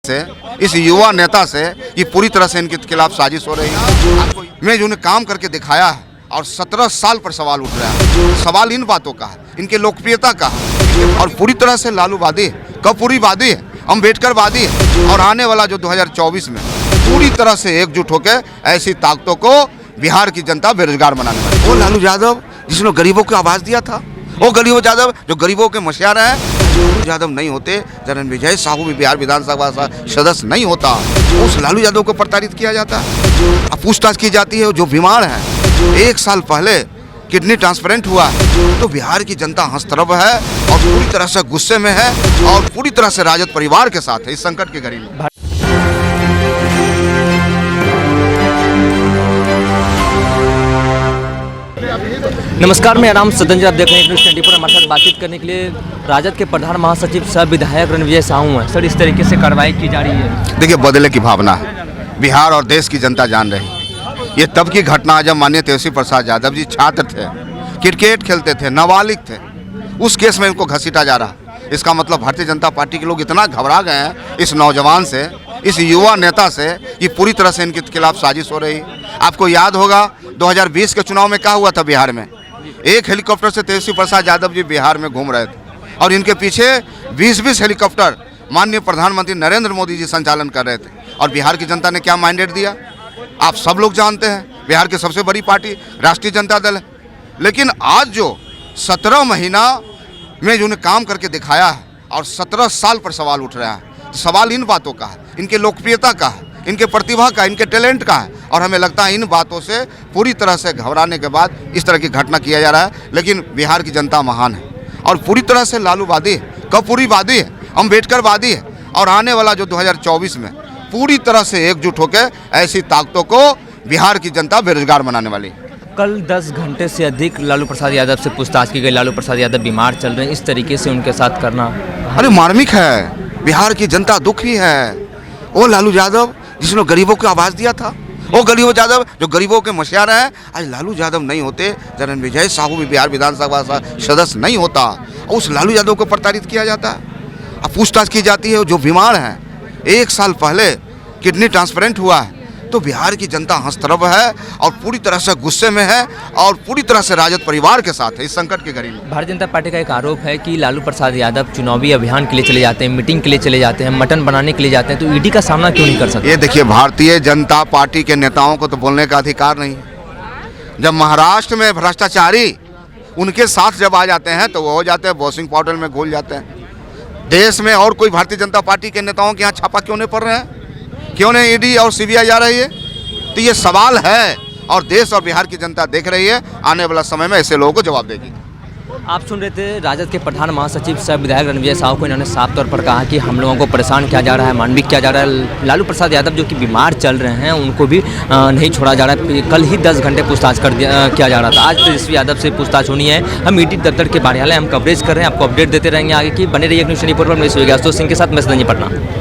से इस युवा नेता से ये पूरी तरह से इनके खिलाफ साजिश हो रही है। मैं जो काम करके दिखाया है और 17 साल पर सवाल उठ रहा है। सवाल इन बातों का है, इनके लोकप्रियता का है और पूरी तरह से लालूवादी है, कपूरीवादी है, अम्बेडकरवादी है और आने वाला जो 2024 में पूरी तरह से एकजुट होकर ऐसी ताकतों को बिहार की जनता बेरोजगार बनाने वाली। वो लालू यादव जिसने गरीबों को आवाज़ दिया था, वो गरीबों यादव जो गरीबों के मशियार हैं। लालू यादव नहीं होते, रणविजय साहू भी बिहार विधानसभा सदस्य नहीं होता। उस लालू यादव को प्रताड़ित किया जाता है, पूछताछ की जाती है। जो बीमार है, 1 साल पहले किडनी ट्रांसप्लांट हुआ, तो बिहार की जनता हंसतरफ है और पूरी तरह से गुस्से में है और पूरी तरह से राजद परिवार के साथ है इस संकट की घड़ी में। नमस्कार, मेरा नाम सदन, आप देख रहे हैं न्यूज़ 24। हमारे साथ बातचीत करने के लिए राजद के प्रधान महासचिव सह विधायक रणविजय साहू हैं। सर, इस तरीके से कार्रवाई की जा रही है। देखिए, बदले की भावना है, बिहार और देश की जनता जान रही है। ये तब की घटना है जब माननीय तेजस्वी प्रसाद यादव जी छात्र थे, क्रिकेट खेलते थे, नाबालिग थे, उस केस में इनको घसीटा जा रहा। इसका मतलब भारतीय जनता पार्टी के लोग इतना घबरा गए हैं इस नौजवान से, इस युवा नेता से, ये पूरी तरह से इनके खिलाफ साजिश हो रही है। आपको याद होगा 2020 के चुनाव में क्या हुआ था बिहार में। एक हेलीकॉप्टर से तेजस्वी प्रसाद यादव जी बिहार में घूम रहे थे और इनके पीछे 20-20 हेलीकॉप्टर माननीय प्रधानमंत्री नरेंद्र मोदी जी संचालन कर रहे थे। और बिहार की जनता ने क्या मैंडेट दिया, आप सब लोग जानते हैं। बिहार की सबसे बड़ी पार्टी राष्ट्रीय जनता दल है। लेकिन आज जो 17 महीना में जो काम करके दिखाया है और 17 साल पर सवाल उठ रहा है, सवाल इन बातों का है, इनके लोकप्रियता का है, इनके प्रतिभा का, इनके टैलेंट का है। और हमें लगता है इन बातों से पूरी तरह से घबराने के बाद इस तरह की घटना किया जा रहा है। लेकिन बिहार की जनता महान है और पूरी तरह से लालूवादी है, कपूरीवादी है, अम्बेडकरवादी है और आने वाला जो 2024 में पूरी तरह से एकजुट होकर ऐसी ताकतों को बिहार की जनता बेरोजगार बनाने वाली है। कल 10 घंटे से अधिक लालू प्रसाद यादव से पूछताछ की गई। लालू प्रसाद यादव बीमार चल रहे हैं, इस तरीके से उनके साथ करना अरे मार्मिक है। बिहार की जनता दुखी है। वो लालू यादव जिसने गरीबों को आवाज़ दिया था, वो गरीबों यादव जो गरीबों के मशियार हैं। आज लालू यादव नहीं होते, रणविजय साहू भी बिहार विधानसभा सदस्य नहीं होता। उस लालू यादव को प्रताड़ित किया जाता है, पूछताछ की जाती है। जो बीमार हैं, 1 साल पहले किडनी ट्रांसप्लांट हुआ है, तो बिहार की जनता हंसतरफ है और पूरी तरह से गुस्से में है और पूरी तरह से राजद परिवार के साथ है इस संकट की घड़ी में। भारतीय जनता पार्टी का एक आरोप है कि लालू प्रसाद यादव चुनावी अभियान के लिए चले जाते हैं, मीटिंग के लिए चले जाते हैं, मटन बनाने के लिए जाते हैं, तो ईडी का सामना क्यों नहीं कर सकते? ये देखिए, भारतीय जनता पार्टी के नेताओं को तो बोलने का अधिकार नहीं है। जब महाराष्ट्र में भ्रष्टाचारी उनके साथ जब आ जाते हैं तो वो हो जाते हैं वॉशिंग पाउडर में घुल जाते हैं। देश में और कोई भारतीय जनता पार्टी के नेताओं के यहाँ छापा क्यों नहीं पड़ रहे हैं, क्यों नहीं ईडी और सीबीआई जा रही है? तो ये सवाल है और देश और बिहार की जनता देख रही है। आने वाला समय में ऐसे लोगों को जवाब देगी। आप सुन रहे थे राजद के प्रधान महासचिव सह विधायक रणविजय साहू को। इन्होंने साफ तौर पर कहा कि हम लोगों को परेशान किया जा रहा है, मानवीय किया जा रहा है। लालू प्रसाद यादव जो कि बीमार चल रहे हैं, उनको भी नहीं छोड़ा जा रहा है। कल ही 10 घंटे पूछताछ किया जा रहा था, आज तेजस्वी यादव से पूछताछ होनी है। हम ईडी दफ्तर के कार्यालय हम कवरेज कर रहे हैं, आपको अपडेट देते रहेंगे आगे की। बने रहिए न्यूज़ 24 पर। मैं सूर्य सिंह के साथ, मैं सदन, पटना।